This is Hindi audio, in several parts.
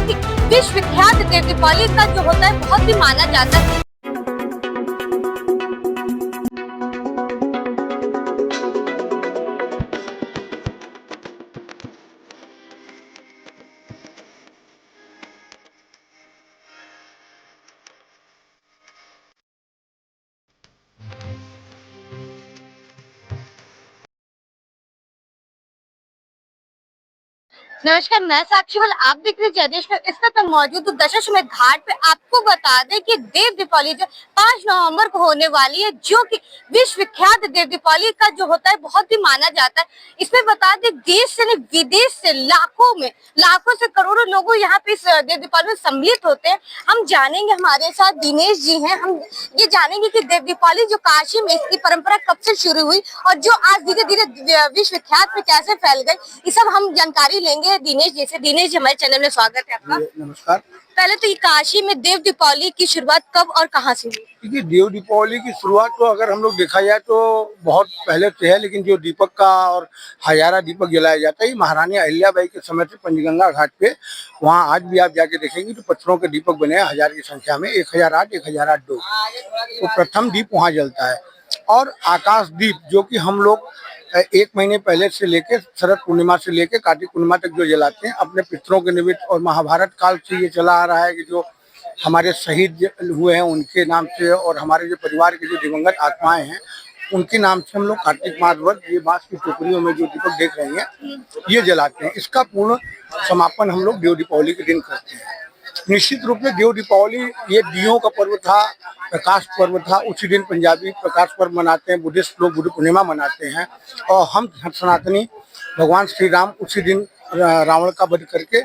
कि विश्व विख्यात देव दीपावली का जो होता है बहुत ही माना जाता है। नमस्कार, मैं साक्षी वाल आप देख रहे हैं जयदेश में। इस वक्त मौजूद दशाश्वमेध घाट पे। आपको बता दें कि देव दीपावली जो 5 नवंबर को होने वाली है, जो कि विश्व विख्यात देव दीपावली का जो होता है बहुत ही माना जाता है। इसमें बता दें देश से नहीं विदेश से लाखों से करोड़ों लोग यहाँ पे इस देव दीपावली में सम्मिलित होते हैं। हम जानेंगे, हमारे साथ दिनेश जी हैं, हम ये जानेंगे कि देव दीपावली जो काशी में इसकी परंपरा कब से शुरू हुई और जो आज धीरे धीरे विश्व विख्यात में कैसे फैल गई, ये सब हम जानकारी लेंगे दिनेश जी से। दिनेश जी, हमारे चैनल में स्वागत है आपका। नमस्कार। पहले तो ये काशी में देव दीपावली की शुरुआत कब और कहाँ से हुई? देखिए, देव दीपावली की शुरुआत तो अगर हम लोग देखा जाए तो बहुत पहले से है, लेकिन जो दीपक का और हजारा दीपक जलाया जाता है, महारानी अहिल्याबाई के समय से पंचगंगा घाट पे, वहाँ आज भी आप जाके देखेंगे तो पत्थरों के दीपक बने हैं 1000 की संख्या में, 1008, 1008-2। तो प्रथम दीप वहाँ जलता है। और आकाश दीप जो कि हम लोग 1 महीने पहले से लेके शरद पूर्णिमा से लेके कार्तिक पूर्णिमा तक जो जलाते हैं अपने पितरों के निमित्त, और महाभारत काल से ये चला आ रहा है कि जो हमारे शहीद हुए हैं उनके नाम से और हमारे जो परिवार के जो दिवंगत आत्माएं हैं उनके नाम से हम लोग कार्तिक मास भर ये बांस की टोकरियों में जो दीपक देख रहे हैं ये जलाते हैं। इसका पूर्ण समापन हम लोग देव दीपावली के दिन करते हैं। निश्चित रूप से देव दीपावली ये दियों का पर्व था, प्रकाश पर्व था। उसी दिन पंजाबी प्रकाश पर्व मनाते हैं, बुद्धिस्ट लोग बुद्ध पूर्णिमा मनाते हैं, और हम सनातनी भगवान श्री राम उसी दिन रावण का वध करके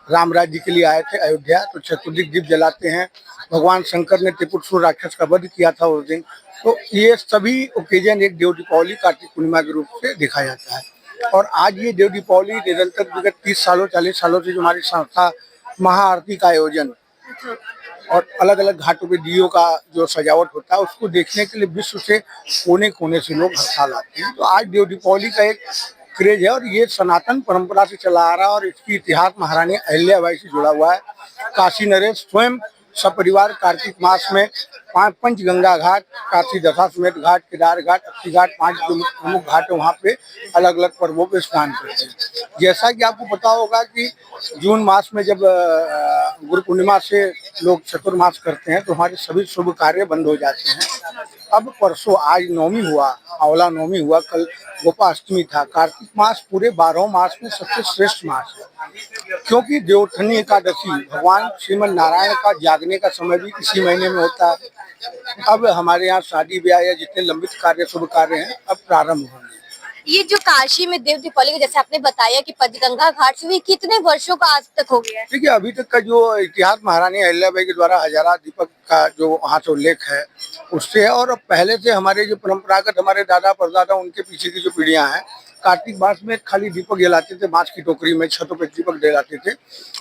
राम राज्य के लिए आए थे अयोध्या, तो चतुर्दिक दीप जलाते हैं। भगवान शंकर ने त्रिपुरासुर राक्षस का वध किया था उस दिन। तो ये सभी ओकेजन एक देव दीपावली कार्तिक पूर्णिमा के रूप से देखा जाता है। और आज ये देव दीपावली निरंतर विगत 30 सालों 40 सालों से जो हमारी संस्था महाआरती का आयोजन और अलग अलग घाटों पे दियों का जो सजावट होता है उसको देखने के लिए विश्व से कोने कोने से लोग हर साल आते हैं। तो आज देव दीपावली का एक क्रेज है और ये सनातन परंपरा से चला आ रहा है और इसकी इतिहास महारानी अहिल्याबाई से जुड़ा हुआ है। काशी नरेश स्वयं सपरिवार कार्तिक मास में पंचगंगा घाट, काशी दशाश्वमेध घाट, केदार घाट, अस्सी घाट, 5 जो प्रमुख घाट है वहाँ पे अलग अलग पर्वों पे स्नान करते हैं। जैसा कि आपको पता होगा कि जून मास में जब गुरु पूर्णिमा से लोग चतुर्मास करते हैं तो हमारे सभी शुभ कार्य बंद हो जाते हैं। अब परसों आज नवमी हुआ, आंवला नवमी हुआ, कल गोपाष्टमी था। कार्तिक मास पूरे 12 मास में सबसे श्रेष्ठ मास है, क्योंकि देवोत्थानी एकादशी भगवान श्रीमन नारायण का जागने का समय भी इसी महीने में होता है। अब हमारे यहाँ शादी ब्याह या जितने लंबित कार्य शुभ कार्य हैं अब प्रारंभ होंगे। ये जो काशी में देव दीपावली का जैसे आपने बताया कि पंचगंगा घाट से हुई, कितने वर्षों का आज तक हो गया है? देखिए, अभी तक का जो इतिहास महारानी अहिल्याबाई के द्वारा हजारा दीपक का जो वहाँ से उल्लेख है उससे है। और पहले से हमारे जो परंपरागत हमारे दादा परदादा उनके पीछे की जो पीढ़ियां हैं, कार्तिक मास में खाली दीपक जलाते थे, बांस की टोकरी में छतों पे दीपक जलाते थे।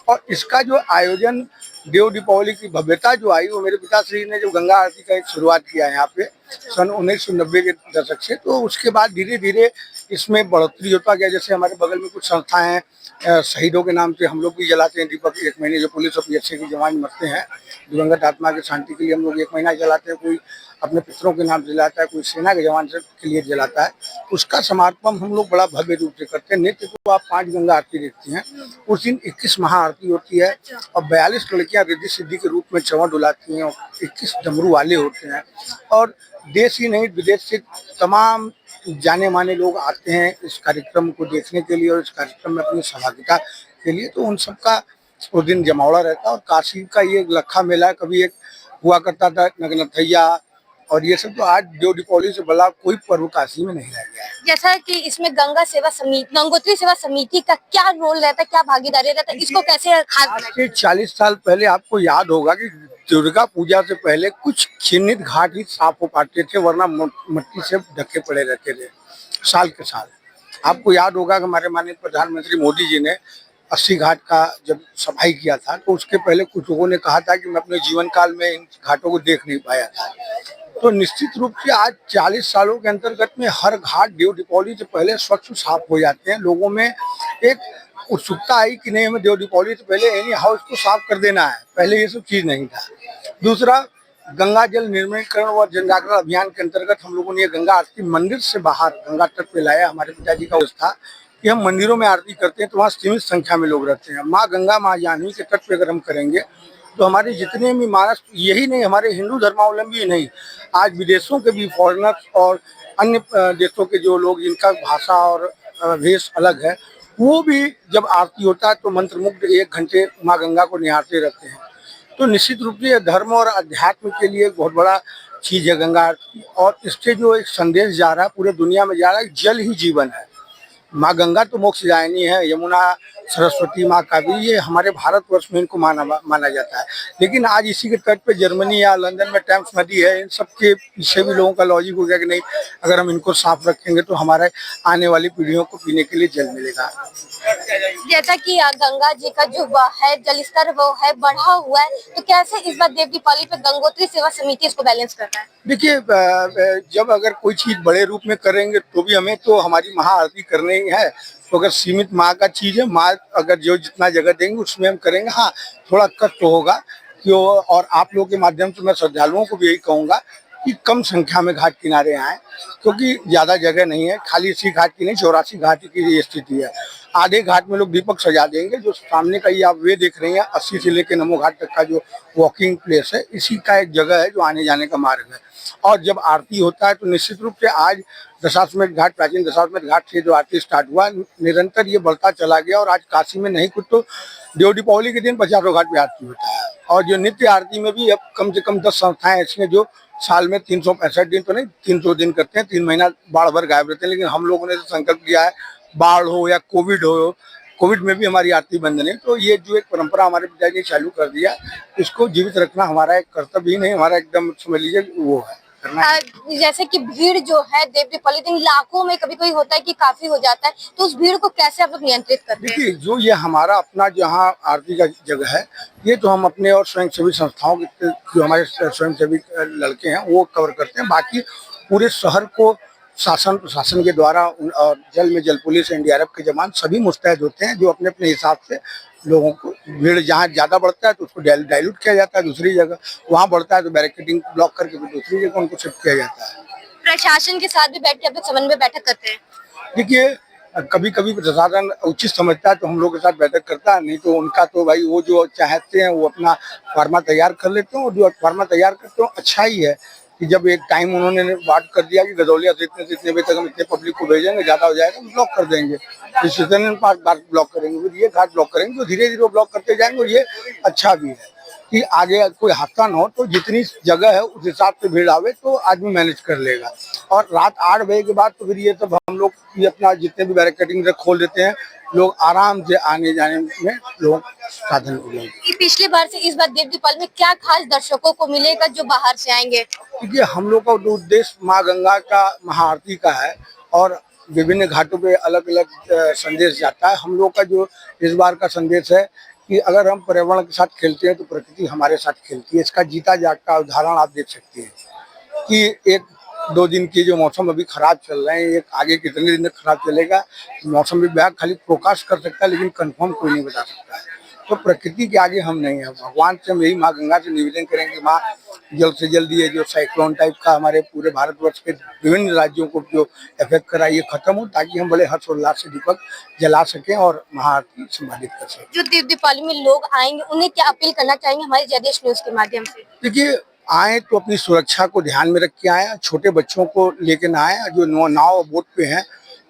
और इसका जो आयोजन देव दीपावली की भव्यता जो आई वो मेरे पिताश्री ने जो गंगा आरती का एक शुरुआत किया है यहाँ पे सन 1990 के दशक से, तो उसके बाद धीरे धीरे इसमें बढ़ोतरी होता गया। जैसे हमारे बगल में कुछ संस्थाएं हैं, शहीदों के नाम से हम लोग भी जलाते हैं दीपक 1 महीने। जो पुलिस और पीएसए के जवान मरते हैं दिवंगत आत्मा की शांति के लिए हम लोग 1 महीना जलाते हैं। कोई अपने पितरों के नाम जलाता है, कोई सेना के जवान के लिए जलाता है। उसका समापन हम लोग बड़ा भव्य रूप से करते हैं। नित्य तो आप 5 गंगा आरती देखती हैं, उस दिन 21 महाआरती होती है और 42 लड़कियां रिद्धि सिद्धि के रूप में चंवर डुलाती हैं और 21 डमरू वाले होते हैं। और देश ही नहीं विदेश से तमाम जाने माने लोग आते हैं इस कार्यक्रम को देखने के लिए और इस कार्यक्रम में अपनी सहभागिता के लिए। तो उन सबका उस दिन जमावड़ा रहता है। और काशी का ये लखा मेला कभी एक हुआ करता था, नगनथैया और ये सब, तो आज देव दीपावली से बड़ा कोई पर्व काशी में नहीं रह गया है। जैसा कि इसमें गंगा सेवा समिति, गंगोत्री सेवा समिति का क्या रोल रहता है, क्या भागीदारी रहता है, इसको कैसे खास? 40 साल पहले आपको याद होगा कि दुर्गा पूजा से पहले कुछ चिन्हित घाट ही साफ हो पाते थे, वरना मिट्टी से ढके पड़े रहते थे साल के साल। आपको याद होगा कि हमारे माननीय प्रधानमंत्री मोदी जी ने 80 घाट का जब सफाई किया था तो उसके पहले कुछ लोगों ने कहा था कि मैं अपने जीवन काल में इन घाटों को देख नहीं पाया था। तो निश्चित रूप से आज 40 सालों के अंतर्गत में हर घाट देव दीपावली से पहले स्वच्छ साफ हो जाते हैं। लोगों में एक उत्सुकता आई कि नहीं हमें देव दीपावली तो पहले एनी हाउस को साफ कर देना है, पहले ये सब चीज नहीं था। दूसरा, गंगा जल निर्मलीकरण व जन जागरण अभियान के अंतर्गत हम लोगों ने ये गंगा आरती मंदिर से बाहर गंगा तट पे लाया। हमारे पिताजी का उद्देश्य था कि हम मंदिरों में आरती करते हैं तो वहाँ सीमित संख्या में लोग रहते हैं। माँ गंगा माँ जानवी के तट पे अगर हम करेंगे तो हमारे जितने भी मानस, यही नहीं हमारे हिंदू धर्मावलंबी नहीं, आज विदेशों के भी फॉरेनर्स और अन्य देशों के जो लोग जिनका भाषा और वेश अलग है, वो भी जब आरती होता है तो मंत्रमुग्ध 1 घंटे माँ गंगा को निहारते रहते हैं। तो निश्चित रूप से धर्म और अध्यात्म के लिए एक बहुत बड़ा चीज है गंगा आरती, और इससे जो एक संदेश जा रहा है पूरे दुनिया में जा रहा है, जल ही जीवन है। माँ गंगा तो मोक्षदायिनी है, यमुना, सरस्वती, माँ कावेरी, ये हमारे भारतवर्ष में इनको माना जाता है। लेकिन आज इसी के तट पे जर्मनी या लंदन में टेम्स नदी है, इन सब के पीछे भी लोगों का लॉजिक हो गया कि नहीं, अगर हम इनको साफ रखेंगे तो हमारे आने वाली पीढ़ियों को पीने के लिए जल मिलेगा। जैसा कि गंगा जी का जो है जल स्तर वो है बढ़ा हुआ है, तो कैसे इस बार देव दीपावली पे गंगोत्री सेवा समिति इसको बैलेंस कर रहा है? देखिए, जब अगर कोई चीज बड़े रूप में करेंगे तो भी हमें तो हमारी महाआरती करनी ही है। तो अगर सीमित माँ का चीज है, माँ अगर जो जितना जगह देंगे उसमें हम करेंगे। हाँ, थोड़ा कष्ट होगा कि और आप लोगों के माध्यम से मैं श्रद्धालुओं को भी यही कहूँगा कि कम संख्या में घाट किनारे आए, क्योंकि ज़्यादा जगह नहीं है। खाली इसी घाट की नहीं, 84 घाट की ये स्थिति है। आधे घाट में लोग दीपक सजा देंगे। जो सामने का ये आप वे देख रहे हैं 80 से लेकर नमो घाट तक का जो वॉकिंग प्लेस है, इसी का एक जगह है जो आने जाने का मार्ग है। और जब आरती होता है तो निश्चित रूप से आज दशाश्वमेध घाट, प्राचीन दशाश्वमेध घाट से जो आरती स्टार्ट हुआ, निरंतर ये बढ़ता चला गया। और आज काशी में नहीं कुछ तो देव दीपावली के दिन 50 घाट पे आरती होता है। और जो नित्य आरती में भी अब कम से कम 10 संस्थाएं ऐसी हैं जो साल में 365 दिन तो नहीं, 300 दिन करते हैं। 3 महीना बाढ़ भर गायब रहते हैं। लेकिन हम लोगों ने तो संकल्प लिया है, बाढ़ हो या कोविड हो, कोविड में भी हमारी आरती बंद नहीं। तो ये जो एक परंपरा हमारे पिताजी ने चालू कर दिया, इसको जीवित रखना हमारा एक कर्तव्य ही नहीं, हमारा एकदम समझ लीजिए वो है करना है। जैसे कि भीड़ जो है देव दीपावली दिन लाखों में कभी कोई होता है कि काफी हो जाता है, तो उस भीड़ को कैसे आप लोग नियंत्रित करते हैं? देखिए, जो ये हमारा अपना जहाँ आरती का जगह है, ये तो हम अपने और स्वयंसेवी संस्थाओं के जो हमारे स्वयंसेवी लड़के हैं वो कवर करते हैं। बाकी पूरे शहर को शासन प्रशासन के द्वारा और जल में जल पुलिस, एनडीआरएफ के जवान सभी मुस्तैद होते हैं, जो अपने अपने हिसाब से लोगों को, भीड़ जहाँ ज़्यादा बढ़ता है तो उसको डाइल्यूट किया जाता है दूसरी जगह, वहाँ बढ़ता है तो बैरिकेडिंग ब्लॉक करके फिर दूसरी जगह उनको शिफ्ट किया जाता है। प्रशासन के साथ भी बैठ के आप लोग समन्वय बैठक करते हैं? देखिए, कभी कभी प्रशासन उचित समझता है तो हम लोग के साथ बैठक करता है, नहीं तो उनका तो भाई वो जो चाहते हैं वो अपना फार्मा तैयार कर लेते हैं। और जो फार्मा तैयार करते हो अच्छा ही है कि जब एक टाइम उन्होंने बात कर दिया कि गदौलिया से इतने बजे तक हम इतने पब्लिक को भेजेंगे, ज़्यादा हो जाएगा तो ब्लॉक कर देंगे, फिर पार्क ब्लॉक करेंगे, फिर ये घाट ब्लॉक करेंगे। तो धीरे धीरे वो ब्लॉक करते जाएंगे। और ये अच्छा भी है कि आगे कोई हादसा ना हो, तो जितनी जगह है उस हिसाब से भीड़ आवे तो आदमी मैनेज कर लेगा। और रात 8 बजे के बाद तो फिर ये सब हम लोग ये अपना जितने भी बैरिकेडिंग खोल देते हैं, लोग आराम से आने जाने में लोग साधन हो जाएंगे। पिछली बार से इस बार देव दीपावली में क्या खास दर्शकों को मिलेगा जो बाहर से आएंगे? क्योंकि हम लोग का उद्देश्य माँ गंगा का महाआरती का है और विभिन्न घाटों पे अलग अलग संदेश जाता है। हम लोग का जो इस बार का संदेश है कि अगर हम पर्यावरण के साथ खेलते हैं तो प्रकृति हमारे साथ खेलती है। इसका जीता जागता उदाहरण आप देख सकते हैं कि 1-2 दिन की जो मौसम अभी खराब चल रहे हैं, एक आगे कितने दिन तक खराब चलेगा मौसम विभाग खाली फोरकास्ट कर सकता है, लेकिन कंफर्म कोई नहीं बता सकता है। तो प्रकृति के आगे हम नहीं है। भगवान से हम यही माँ गंगा से निवेदन करेंगे, माँ जल्द से जल्द ये जो साइक्लोन टाइप का हमारे पूरे भारतवर्ष के विभिन्न राज्यों को जो इफेक्ट करा, ये खत्म हो, ताकि हम बड़े हर्षोल्लास से दीपक जला सकें और महाआरती संपादित कर सकें। जो देव दीपावली में लोग आएंगे उन्हें क्या अपील करना चाहेंगे हमारे जयदेश न्यूज के माध्यम से? देखिए, आए तो अपनी सुरक्षा को ध्यान में रख के आए, छोटे बच्चों को लेकर ना आए जो नाव बोट पे हैं,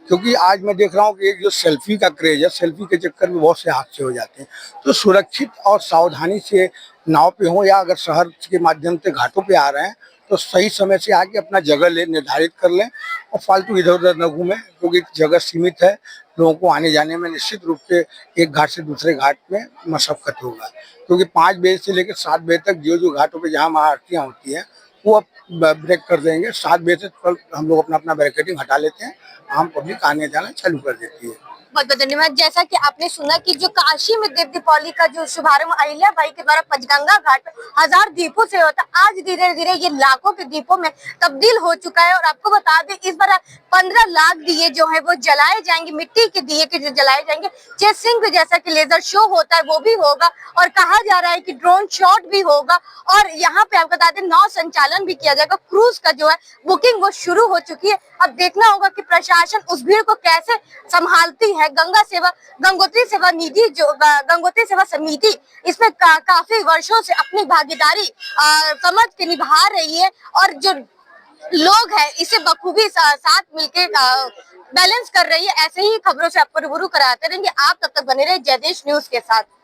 क्योंकि आज मैं देख रहा हूँ कि एक जो सेल्फी का क्रेज है, सेल्फी के चक्कर में बहुत से हादसे हो जाते हैं। तो सुरक्षित और सावधानी से नाव पे हो, या अगर शहर के माध्यम से घाटों पे आ रहे हैं तो सही समय से आके अपना जगह निर्धारित कर लें और फालतू इधर उधर न घूमें, क्योंकि जगह सीमित है। लोगों को आने जाने में निश्चित रूप से एक घाट से दूसरे घाट में मशक्कत होगा, क्योंकि 5 बजे से लेकर 7 बजे तक जो घाटों पे जहाँ महाआरतियाँ होती हैं वो अब ब्रेक कर देंगे। 7 बजे से हम लोग अपना बैरिकेडिंग हटा लेते हैं, आम पब्लिक आने जाना चालू कर देती है। बहुत बहुत धन्यवाद। जैसा कि आपने सुना कि जो काशी में देव दीपावली का जो शुभारंभ अहिल्या बाई के द्वारा पंचगंगा घाट पे 1000 दीपों से होता, आज धीरे धीरे ये लाखों के दीपों में तब्दील हो चुका है। और आपको बता दें इस बार 15 लाख दिए जो है वो जलाए जाएंगे, मिट्टी के दिए के जो जलाए जाएंगे। चेसिंग जैसा कि लेजर शो होता है वो भी होगा, और कहा जा रहा है कि ड्रोन शॉट भी होगा। और यहाँ पे आपको बता दें नाव संचालन भी किया जाएगा। क्रूज का जो है बुकिंग वो शुरू हो चुकी है। अब देखना होगा कि प्रशासन उस भीड़ को कैसे संभालती है। गंगोत्री सेवा निधि जो गंगोत्री सेवा समिति इसमें काफी वर्षों से अपनी भागीदारी समझ के निभा रही है, और जो लोग हैं इसे बखूबी साथ मिलके बैलेंस कर रही है। ऐसे ही खबरों से आपको रूबरू कराते रहेंगे। आप तब तक बने रहे जयदेश न्यूज के साथ।